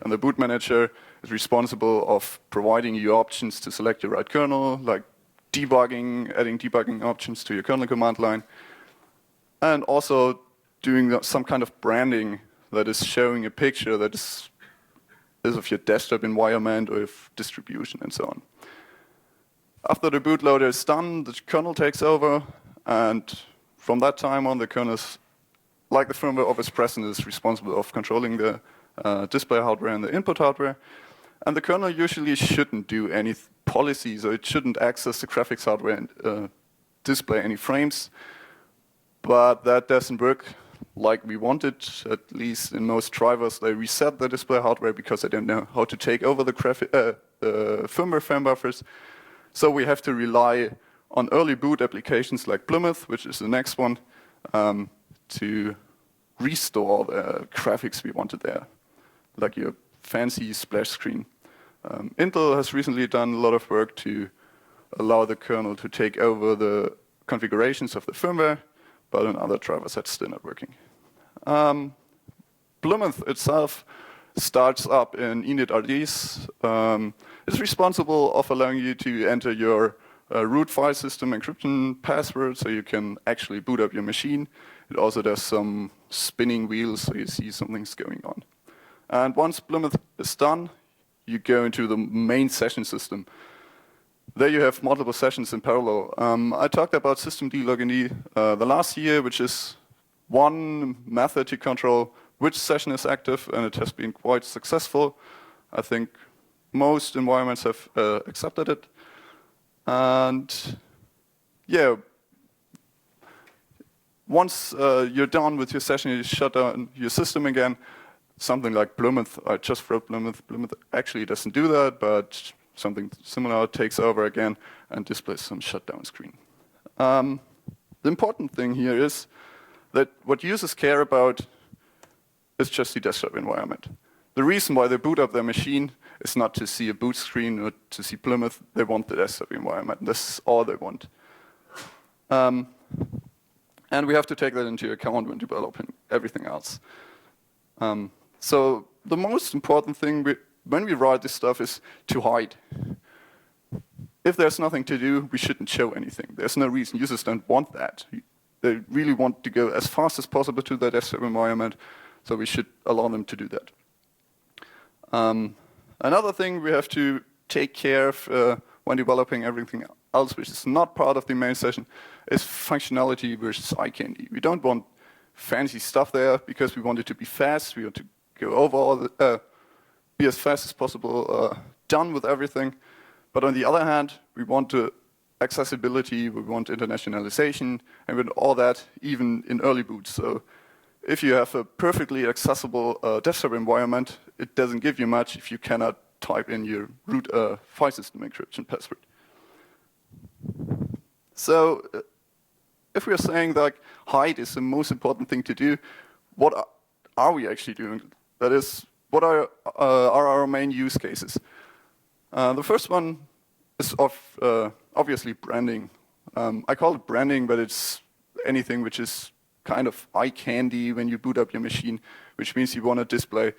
And the boot manager is responsible of providing you options to select your right kernel, like debugging, adding debugging options to your kernel command line, and also doing some kind of branding that is showing a picture that is of your desktop environment or of distribution and so on. After the bootloader is done, the kernel takes over, and from that time on, the kernel is, like the firmware of its present, is responsible of controlling the display hardware and the input hardware. And the kernel usually shouldn't do any policies, or it shouldn't access the graphics hardware and display any frames. But that doesn't work like we want it. At least in most drivers, they reset the display hardware because they don't know how to take over the firmware frame buffers. So we have to rely on early boot applications like Plymouth, which is the next one, to restore the graphics we wanted there, like your fancy splash screen. Intel has recently done a lot of work to allow the kernel to take over the configurations of the firmware, but on other drivers that's still not working. Plymouth itself starts up in initrds. It's responsible of allowing you to enter your root file system encryption password so you can actually boot up your machine. It also does some spinning wheels so you see something's going on. And once Plymouth is done, you go into the main session system. There you have multiple sessions in parallel. I talked about systemd-login the last year, which is one method to control which session is active, and it has been quite successful. I think most environments have accepted it. And yeah, once you're done with your session, you shut down your system again. Something like Plymouth, I just wrote Plymouth. Plymouth actually doesn't do that, but something similar takes over again and displays some shutdown screen. The important thing here is that what users care about is just the desktop environment. The reason why they boot up their machine is not to see a boot screen or to see Plymouth. They want the desktop environment. This is all they want. And we have to take that into account when developing everything else. So the most important thing when we write this stuff is to hide. If there's nothing to do, we shouldn't show anything. There's no reason. Users don't want that. They really want to go as fast as possible to their desktop environment, so we should allow them to do that. Another thing we have to take care of when developing everything else, which is not part of the main session, is functionality versus eye candy. We don't want fancy stuff there because we want it to be fast. We want to go over all the, be as fast as possible, done with everything. But on the other hand, we want accessibility, we want internationalization, and we want all that even in early boot. So if you have a perfectly accessible desktop environment, it doesn't give you much if you cannot type in your root file system encryption password. So if we are saying that hide is the most important thing to do, what are we actually doing? That is, what are our main use cases? The first one is obviously branding. I call it branding, but it's anything which is kind of eye candy when you boot up your machine, which means you want to display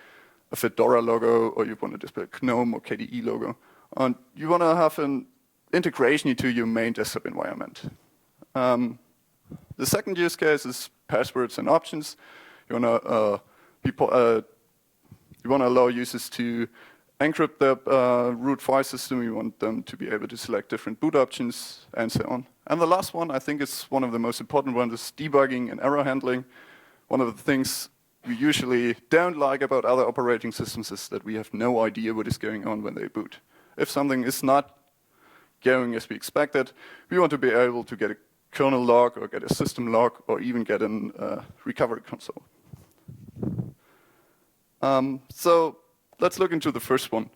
a Fedora logo, or you want to display a GNOME or KDE logo. And you want to have an integration into your main desktop environment. The second use case is passwords and options. You want to allow users to encrypt their root file system. You want them to be able to select different boot options and so on. And the last one, I think it's one of the most important ones, is debugging and error handling. One of the things we usually don't like about other operating systems is that we have no idea what is going on when they boot. If something is not going as we expected, we want to be able to get a kernel log or get a system log or even get a recovery console. So let's look into the first one.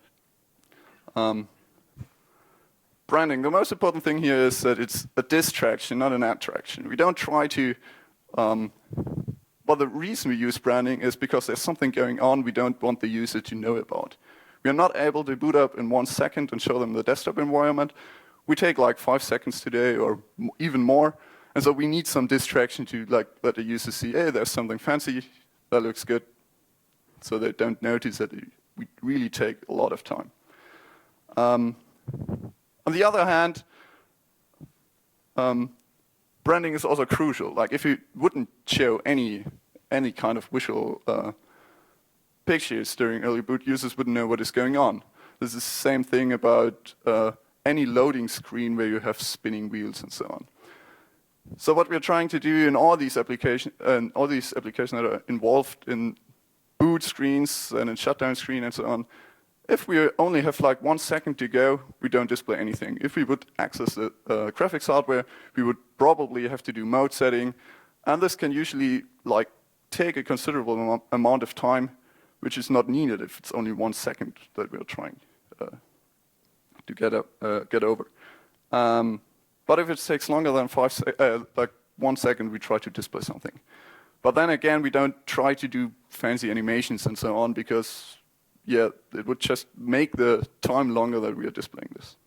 Branding. The most important thing here is that it's a distraction, not an attraction. We don't try to, well, the reason we use branding is because there's something going on we don't want the user to know about. We are not able to boot up in 1 second and show them the desktop environment. We take like 5 seconds today or even more. And so we need some distraction to let the user see, hey, there's something fancy, that looks good. So they don't notice that we really take a lot of time. On the other hand, branding is also crucial. Like if you wouldn't show any kind of visual pictures during early boot, users wouldn't know what is going on. This is the same thing about any loading screen where you have spinning wheels and so on. So what we're trying to do in all these applications that are involved in boot screens and in shutdown screen and so on, if we only have like 1 second to go, we don't display anything. If we would access the graphics hardware, we would probably have to do mode setting, and this can usually like take a considerable amount of time, which is not needed if it's only 1 second that we're trying to get over. But if it takes longer than 1 second, we try to display something. But then again, we don't try to do fancy animations and so on because, yeah, it would just make the time longer that we are displaying this.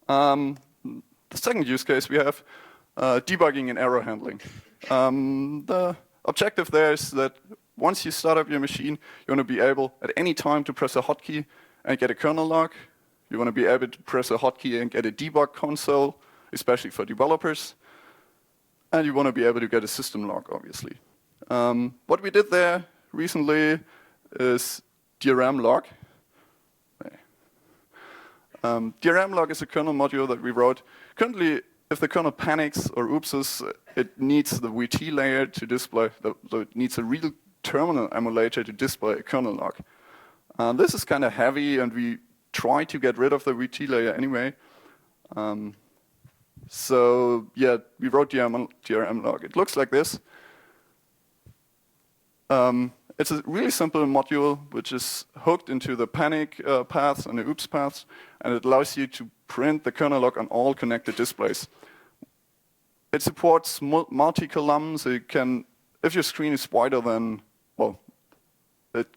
The second use case we have, debugging and error handling. The objective there is that once you start up your machine, you want to be able at any time to press a hotkey and get a kernel log. You want to be able to press a hotkey and get a debug console, especially for developers. And you want to be able to get a system log, obviously. What we did there recently is DRM log. DRM log is a kernel module that we wrote. Currently, if the kernel panics or oopses, it needs the VT layer to display, so it needs a real terminal emulator to display a kernel log. This is kind of heavy, and we try to get rid of the VT layer anyway. So yeah, we wrote DRM log. It looks like this. It's a really simple module which is hooked into the panic paths and the oops paths, and it allows you to print the kernel log on all connected displays. It supports multi-column, so you can, if your screen is wider than, well, it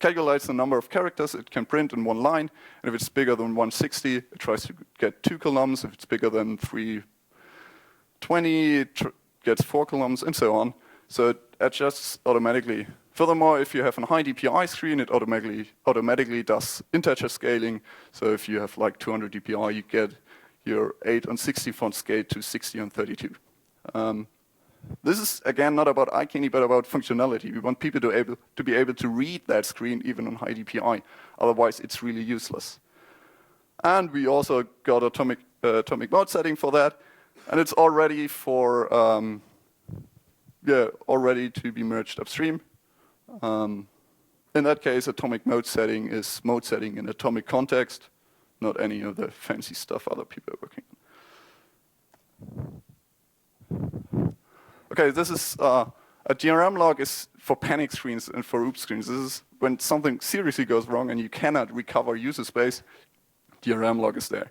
calculates the number of characters it can print in one line, and if it's bigger than 160, it tries to get 2 columns. If it's bigger than 320, it gets 4 columns, and so on. So it adjusts automatically. Furthermore, if you have a high DPI screen, it automatically does integer scaling. So if you have like 200 DPI, you get your 8:16 font scale to 60:32. This is, again, not about eye candy, but about functionality. We want people to be able to read that screen even on high DPI. Otherwise, it's really useless. And we also got atomic mode setting for that. And it's all ready for, all ready to be merged upstream. In that case, atomic mode setting is mode setting in atomic context, not any of the fancy stuff other people are working on. Okay, this is a DRM log is for panic screens and for oops screens. This is when something seriously goes wrong and you cannot recover user space, DRM log is there.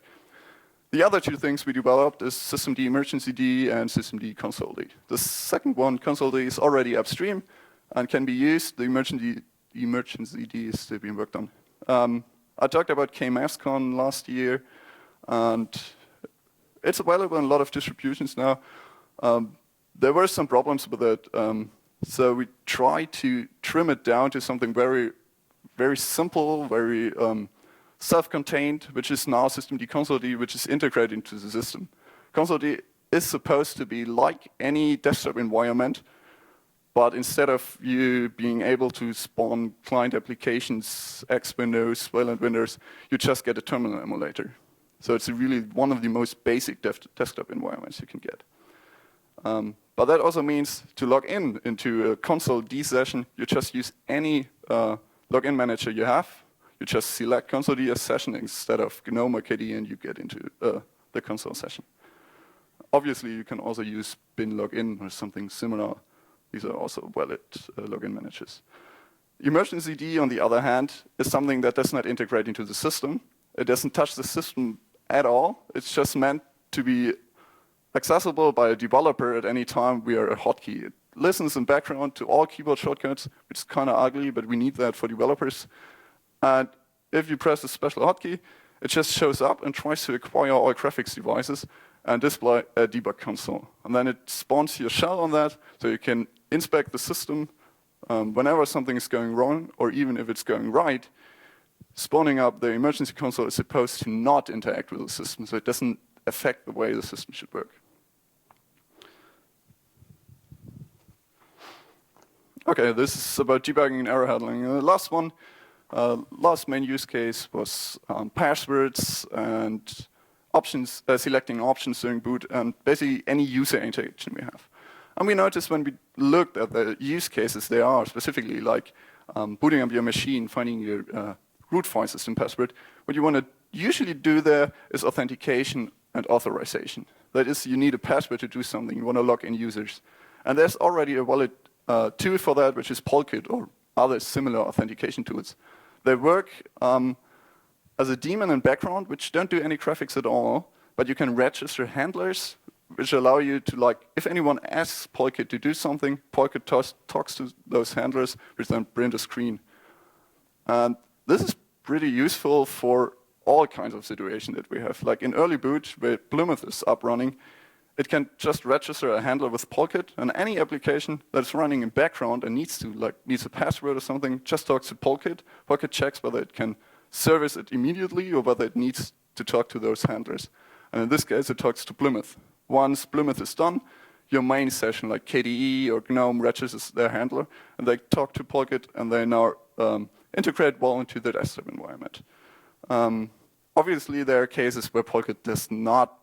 The other two things we developed is systemd emergency D and systemd console D. The second one, console D, is already upstream and can be used. The emergency D is still being worked on. I talked about KMSCon last year, and it's available in a lot of distributions now. There were some problems with it, so we tried to trim it down to something very, very simple, very self-contained, which is now systemd console D, which is integrated into the system. Console D is supposed to be like any desktop environment, but instead of you being able to spawn client applications, X Windows, Wayland Windows, you just get a terminal emulator. So it's really one of the most basic desktop environments you can get. But that also means to log in into a console D session, you just use any login manager you have. You just select console D as session instead of GNOME or KDE, and you get into the console session. Obviously, you can also use bin login or something similar. These are also valid login managers. Emergency D, on the other hand, is something that does not integrate into the system. It doesn't touch the system at all. It's just meant to be accessible by a developer at any time via a hotkey. It listens in background to all keyboard shortcuts, which is kind of ugly, but we need that for developers. And if you press a special hotkey, it just shows up and tries to acquire all graphics devices and display a debug console. And then it spawns your shell on that, so you can inspect the system whenever something is going wrong, or even if it's going right, spawning up the emergency console is supposed to not interact with the system, so it doesn't affect the way the system should work. Okay, this is about debugging and error handling. The last one, last main use case was passwords and options, selecting options during boot, and basically any user interaction we have. And we noticed when we looked at the use cases there are, specifically like booting up your machine, finding your root file system password, what you want to usually do there is authentication and authorization. That is, you need a password to do something. You want to log in users. And there's already a valid tool for that, which is Polkit or other similar authentication tools. They work as a daemon in background, which don't do any graphics at all, but you can register handlers, which allow you to, like, if anyone asks Polkit to do something, Polkit talks to those handlers, which then print a screen. And this is pretty useful for all kinds of situations that we have. Like in early boot, where Plymouth is up running, it can just register a handler with Polkit, and any application that's running in background and needs a password or something, just talks to Polkit. Polkit checks whether it can service it immediately or whether it needs to talk to those handlers. And in this case, it talks to Plymouth. Once Plymouth is done, your main session, like KDE or GNOME, registers their handler, and they talk to Polkit, and they now integrate well into the desktop environment. Obviously, there are cases where Polkit does not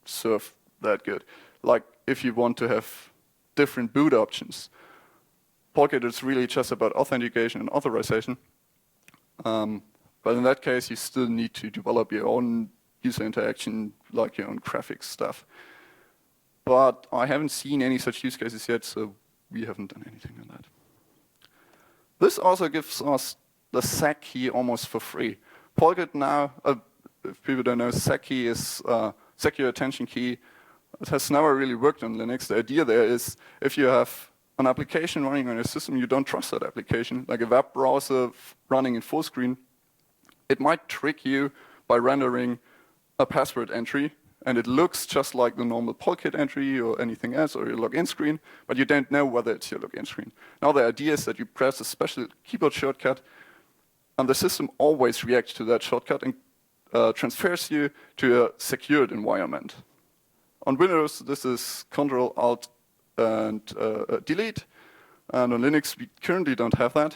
serve that good. Like if you want to have different boot options. Polkit is really just about authentication and authorization. But in that case, you still need to develop your own user interaction, like your own graphics stuff. But I haven't seen any such use cases yet, so we haven't done anything on that. This also gives us the SEC key almost for free. Polkit now, if people don't know, SEC key is secure attention key. It has never really worked on Linux. The idea there is if you have an application running on your system, you don't trust that application, like a web browser running in full screen, it might trick you by rendering a password entry, and it looks just like the normal Polkit entry or anything else, or your login screen, but you don't know whether it's your login screen. Now the idea is that you press a special keyboard shortcut, and the system always reacts to that shortcut and transfers you to a secured environment. On Windows, this is Control Alt and Delete, and on Linux, we currently don't have that.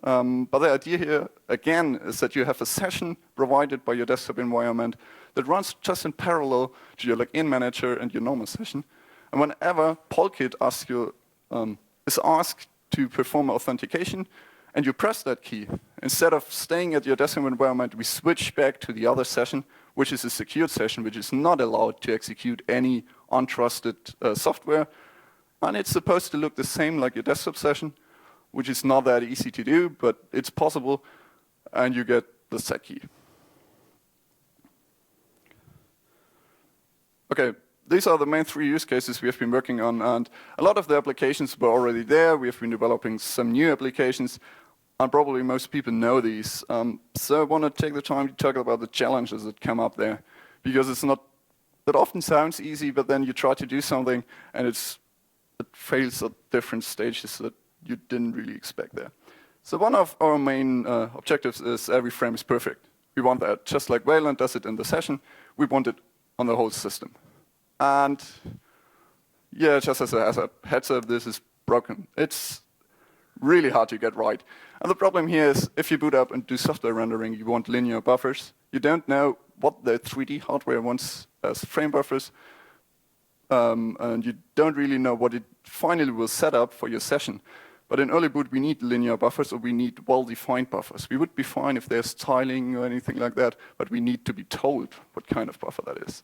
But the idea here, again, is that you have a session provided by your desktop environment that runs just in parallel to your login manager and your normal session. And whenever Polkit is asked to perform authentication, and you press that key, instead of staying at your desktop environment, we switch back to the other session, which is a secured session, which is not allowed to execute any untrusted software. And it's supposed to look the same like your desktop session, which is not that easy to do, but it's possible, and you get the SEC key. Okay, these are the main three use cases we have been working on, and a lot of the applications were already there. We have been developing some new applications, and probably most people know these. So I want to take the time to talk about the challenges that come up there, because it's not, that often sounds easy, but then you try to do something, and it fails at different stages that you didn't really expect there. So one of our main objectives is every frame is perfect. We want that, just like Wayland does it in the session, we want it on the whole system. And yeah, just as a heads up, this is broken. It's really hard to get right. And the problem here is if you boot up and do software rendering, you want linear buffers. You don't know what the 3D hardware wants as frame buffers. And you don't really know what it finally will set up for your session. But in early boot, we need linear buffers, or we need well-defined buffers. We would be fine if there's tiling or anything like that, but we need to be told what kind of buffer that is.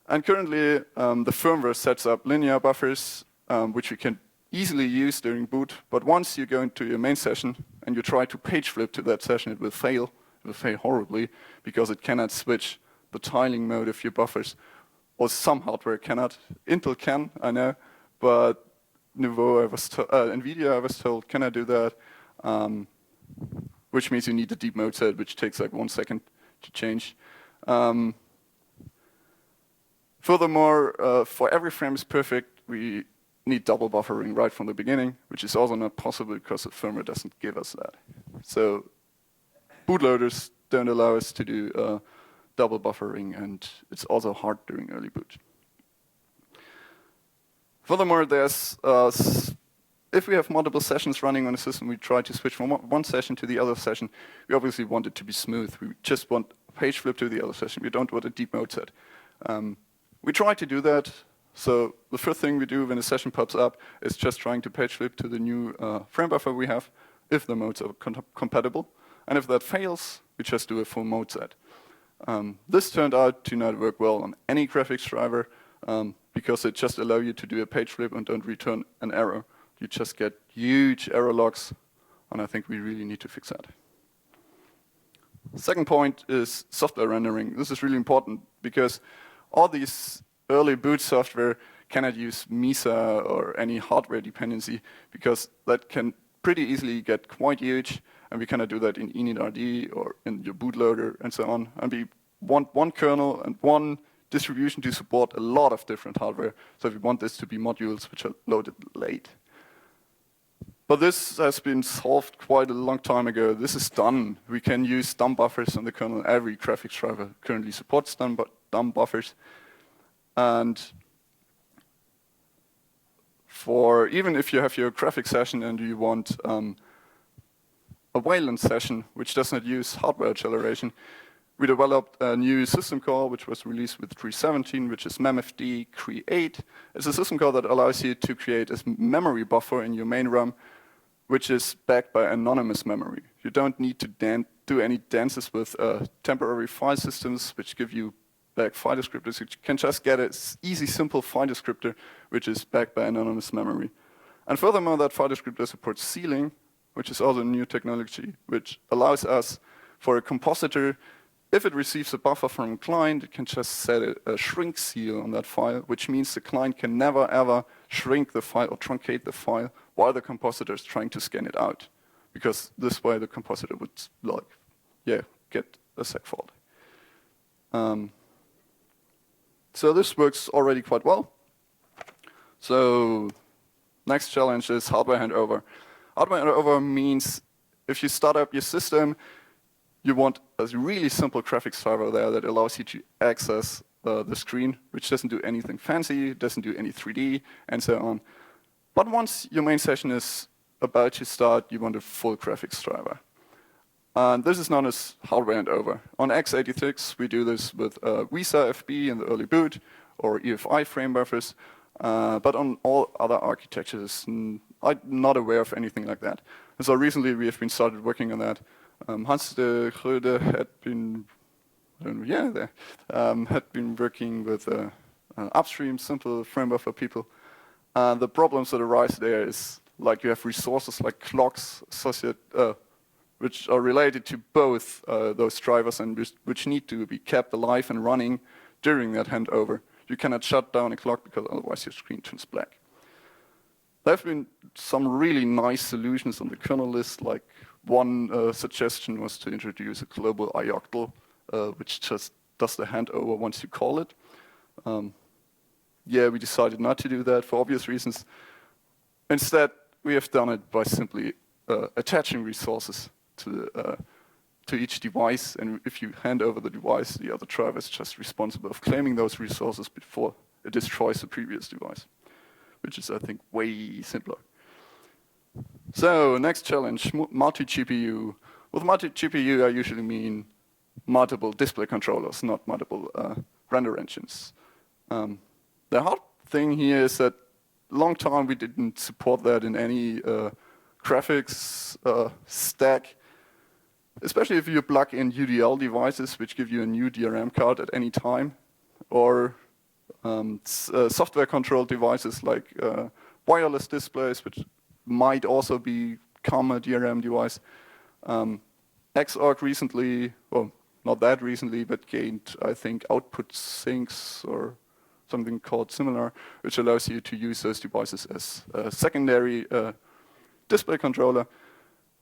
And currently, the firmware sets up linear buffers, which we can easily use during boot. But once you go into your main session and you try to page flip to that session, it will fail. It will fail horribly because it cannot switch the tiling mode of your buffers, or some hardware cannot. Intel can, I know, but NVIDIA, I was told, cannot do that, which means you need the deep mode set, which takes like 1 second to change. Furthermore, for every frame is perfect, we need double buffering right from the beginning, which is also not possible because the firmware doesn't give us that. So bootloaders don't allow us to do double buffering, and it's also hard during early boot. Furthermore, there's if we have multiple sessions running on a system, we try to switch from one session to the other session. We obviously want it to be smooth. We just want a page flip to the other session. We don't want a deep mode set. We try to do that. So the first thing we do when a session pops up is just trying to page flip to the new frame buffer we have, if the modes are compatible. And if that fails, we just do a full mode set. This turned out to not work well on any graphics driver because it just allows you to do a page flip and don't return an error. You just get huge error logs, and I think we really need to fix that. Second point is software rendering. This is really important because all these early boot software cannot use MISA or any hardware dependency because that can pretty easily get quite huge, and we cannot do that in initrd or in your bootloader and so on. And we want one kernel and one distribution to support a lot of different hardware, so we want this to be modules which are loaded late. But this has been solved quite a long time ago. This is done. We can use dumb buffers on the kernel. Every graphics driver currently supports dumb buffers. And for even if you have your graphics session and you want a Wayland session which does not use hardware acceleration, we developed a new system call which was released with 3.17, which is memfd create. It's a system call that allows you to create a memory buffer in your main RAM, which is backed by anonymous memory. You don't need to do any dances with temporary file systems which give you back file descriptors. You can just get an easy, simple file descriptor which is backed by anonymous memory. And furthermore, that file descriptor supports sealing, which is also a new technology, which allows us for a compositor, if it receives a buffer from a client, it can just set a shrink seal on that file, which means the client can never ever shrink the file or truncate the file while the compositor is trying to scan it out. Because this way the compositor would get a seg fault. So this works already quite well. So next challenge is hardware handover. Hardware handover means if you start up your system, you want a really simple graphics driver there that allows you to access the screen, which doesn't do anything fancy, doesn't do any 3D, and so on. But once your main session is about to start, you want a full graphics driver. And this is known as hardware handover. On x86, we do this with VISA FB in the early boot, or EFI frame buffers. But on all other architectures, I'm not aware of anything like that. And so recently we have been started working on that. Hans de Grode had been, had been working with upstream simple frame buffer people. The problems that arise there is like you have resources like clocks associated, which are related to both those drivers and which need to be kept alive and running during that handover. You cannot shut down a clock because otherwise your screen turns black. There have been some really nice solutions on the kernel list, like one suggestion was to introduce a global ioctl, which just does the handover once you call it. We decided not to do that for obvious reasons. Instead, we have done it by simply attaching resources to each device, and if you hand over the device, the other driver is just responsible of claiming those resources before it destroys the previous device, which is, I think, way simpler. So, next challenge, multi-GPU. With multi-GPU, I usually mean multiple display controllers, not multiple render engines. The hard thing here is that long time we didn't support that in any graphics stack, especially if you plug in UDL devices, which give you a new DRM card at any time, or software-controlled devices like wireless displays, which might also become a DRM device. X.Org recently, well, not that recently, but gained, I think, output sinks or something called similar, which allows you to use those devices as a secondary display controller.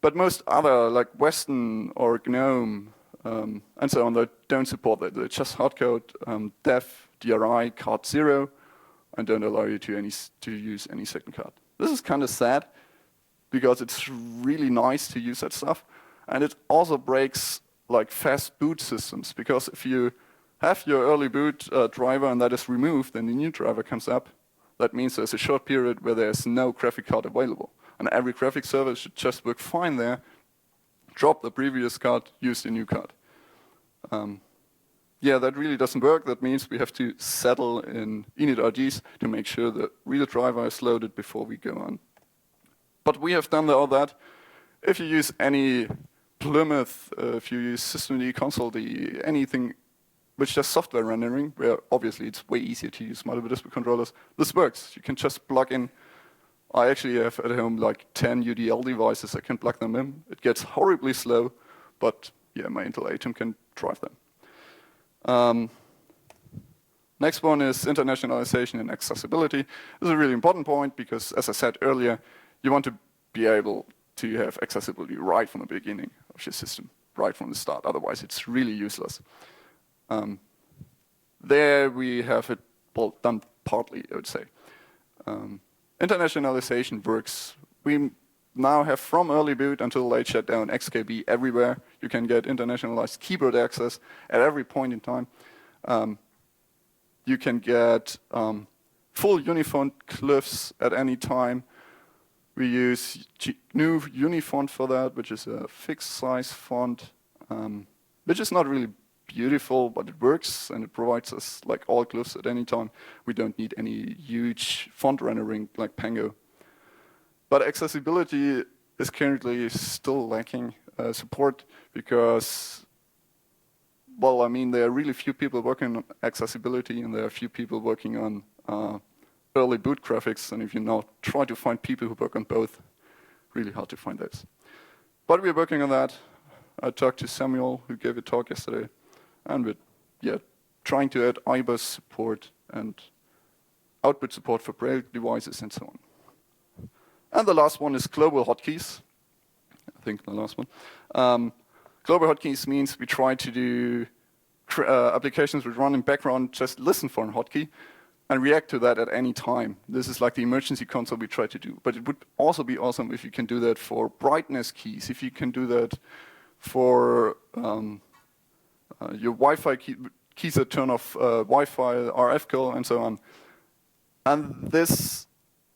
But most other, like Western or GNOME, and so on, they don't support that. They're just hardcode, def, DRI, card 0, and don't allow you to use any second card. This is kind of sad, because it's really nice to use that stuff, and it also breaks like fast boot systems, because if you have your early boot driver and that is removed and the new driver comes up, that means there's a short period where there's no graphic card available, and every graphic server should just work fine there, drop the previous card, use the new card. Yeah, that really doesn't work. That means we have to settle in initrds to make sure the real driver is loaded before we go on. But we have done all that. If you use any Plymouth, if you use systemd, console.d, anything which does software rendering, where obviously it's way easier to use multiple display controllers, this works. You can just plug in. I actually have at home like 10 UDL devices. I can plug them in. It gets horribly slow, but yeah, my Intel Atom can drive them. Next one is internationalization and accessibility. This is a really important point because, as I said earlier, you want to be able to have accessibility right from the beginning of your system, right from the start. Otherwise, it's really useless. There we have it done partly, I would say. Internationalization works. We now have from early boot until late shutdown XKB everywhere. You can get internationalized keyboard access at every point in time. You can get full unifont glyphs at any time. We use GNU Unifont for that, which is a fixed size font, which is not really beautiful, but it works and it provides us like all glyphs at any time. We don't need any huge font rendering like Pango. But accessibility is currently still lacking support because, well, I mean, there are really few people working on accessibility and there are few people working on early boot graphics. And if you now try to find people who work on both, really hard to find those. But we're working on that. I talked to Samuel, who gave a talk yesterday, and we're trying to add IBUS support and output support for Braille devices and so on. And the last one is global hotkeys. I think the last one. Global hotkeys means we try to do applications which run in background, just listen for a hotkey and react to that at any time. This is like the emergency console we try to do. But it would also be awesome if you can do that for brightness keys, if you can do that for your Wi-Fi keys that turn off Wi-Fi, RF call, and so on. And this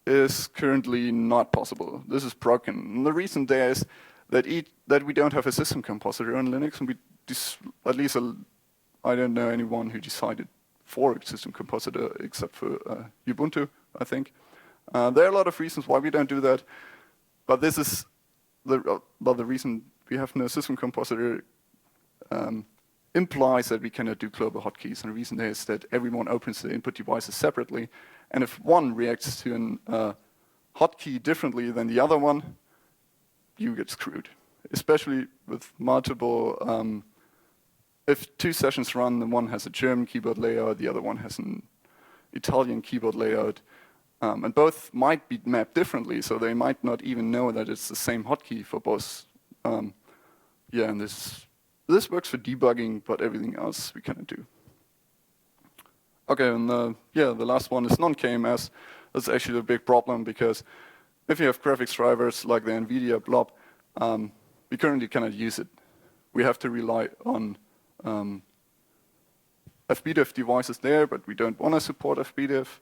is currently not possible. This is broken. And the reason there is that we don't have a system compositor on Linux, and at least I don't know anyone who decided for a system compositor except for Ubuntu, I think. There are a lot of reasons why we don't do that, but this is the reason we have no system compositor implies that we cannot do global hotkeys, and the reason is that everyone opens the input devices separately, and if one reacts to a hotkey differently than the other one, you get screwed. Especially with multiple, if two sessions run, and one has a German keyboard layout, the other one has an Italian keyboard layout, and both might be mapped differently, so they might not even know that it's the same hotkey for both. Yeah, and this works for debugging, but everything else we cannot do. Okay, and the last one is non-KMS. That's actually a big problem because if you have graphics drivers like the NVIDIA blob, we currently cannot use it. We have to rely on FBDIF devices there, but we don't want to support FBDIF.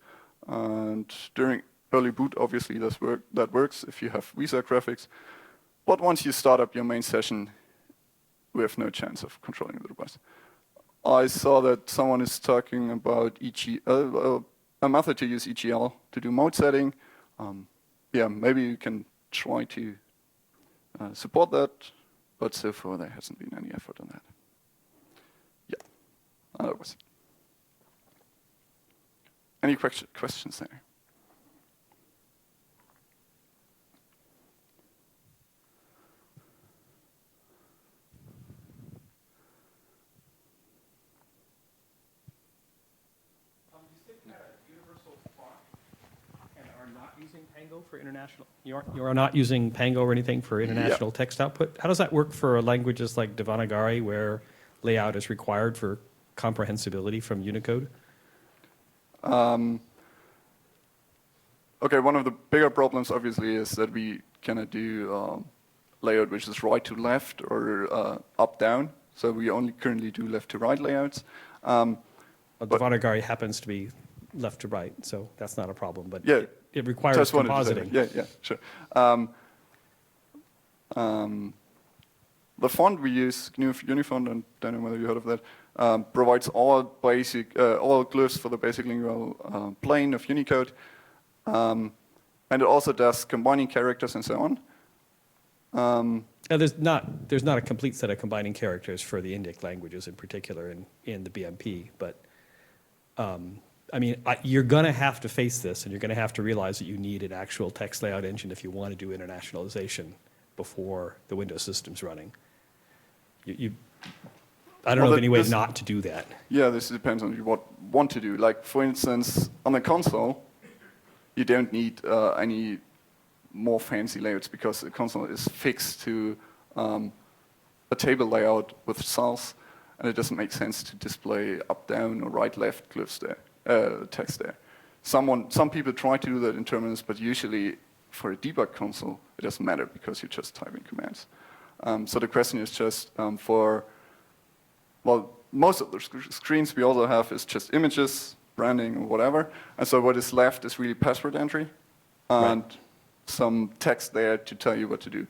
And during early boot, obviously, that works if you have Visa graphics. But once you start up your main session, we have no chance of controlling the device. I saw that someone is talking about a method to use EGL to do mode setting. Yeah, maybe you can try to support that, but so far there hasn't been any effort on that. Yeah, that was it. Any questions there? Pango for international? You are not using Pango or anything for international text output? How does that work for languages like Devanagari, where layout is required for comprehensibility from Unicode? okay, one of the bigger problems obviously is that we cannot do layout which is right to left or up down. So we only currently do left to right layouts. Well, Devanagari happens to be left to right, so that's not a problem. But yeah, it requires just wanted to say compositing. that. Yeah, sure. The font we use, GNU Unifont, I don't know whether you heard of that, provides all basic, all glyphs for the basic lingual plane of Unicode, and it also does combining characters and so on. Now, there's not a complete set of combining characters for the Indic languages in particular in the BMP, but I mean, you're going to have to face this, and you're going to have to realize that you need an actual text layout engine if you want to do internationalization before the Windows system's running. I don't know of any way not to do that. Yeah, this depends on what you want to do. Like, for instance, on the console, you don't need any more fancy layouts because the console is fixed to a table layout with cells, and it doesn't make sense to display up, down, or right, left glyphs there, text there. Some people try to do that in terminals, but usually for a debug console, it doesn't matter because you're just typing commands. So the question is just well, most of the screens we also have is just images, branding, or whatever. And so what is left is really password entry and some text there to tell you what to do.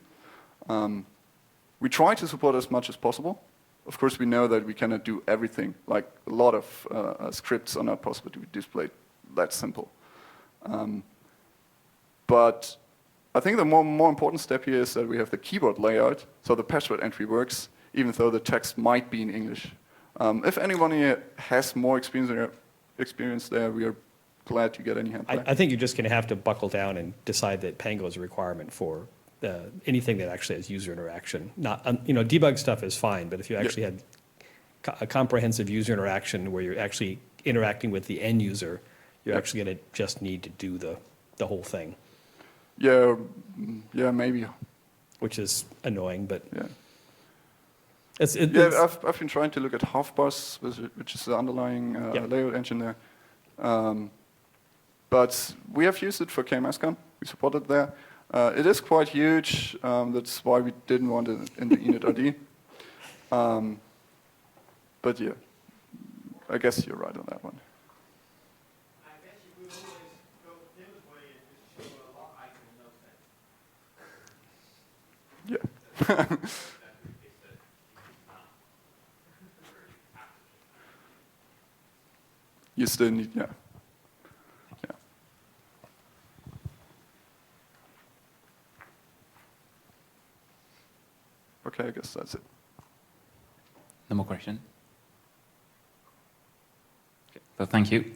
We try to support as much as possible. Of course, we know that we cannot do everything. Like, a lot of scripts are not possible to be displayed that simple. But I think the more important step here is that we have the keyboard layout, so the password entry works, even though the text might be in English. If anyone here has more experience there, we are glad to get any help. I think you're just going to have to buckle down and decide that Pango is a requirement for anything that actually has user interaction. Not, debug stuff is fine, but if you actually had a comprehensive user interaction where you're actually interacting with the end user, you're actually going to just need to do the whole thing. Yeah, maybe. Which is annoying, but yeah. It's I've been trying to look at Halfbus, which is the underlying layout engine there. But we have used it for KMSCon. We support it there. It is quite huge. That's why we didn't want it in the initrd. But yeah, I guess you're right on that one. I guess you could always go Tim's way and just show a lock icon in no sense. Yeah. You still need, yeah. Okay, I guess that's it. No more questions? Okay. So thank you.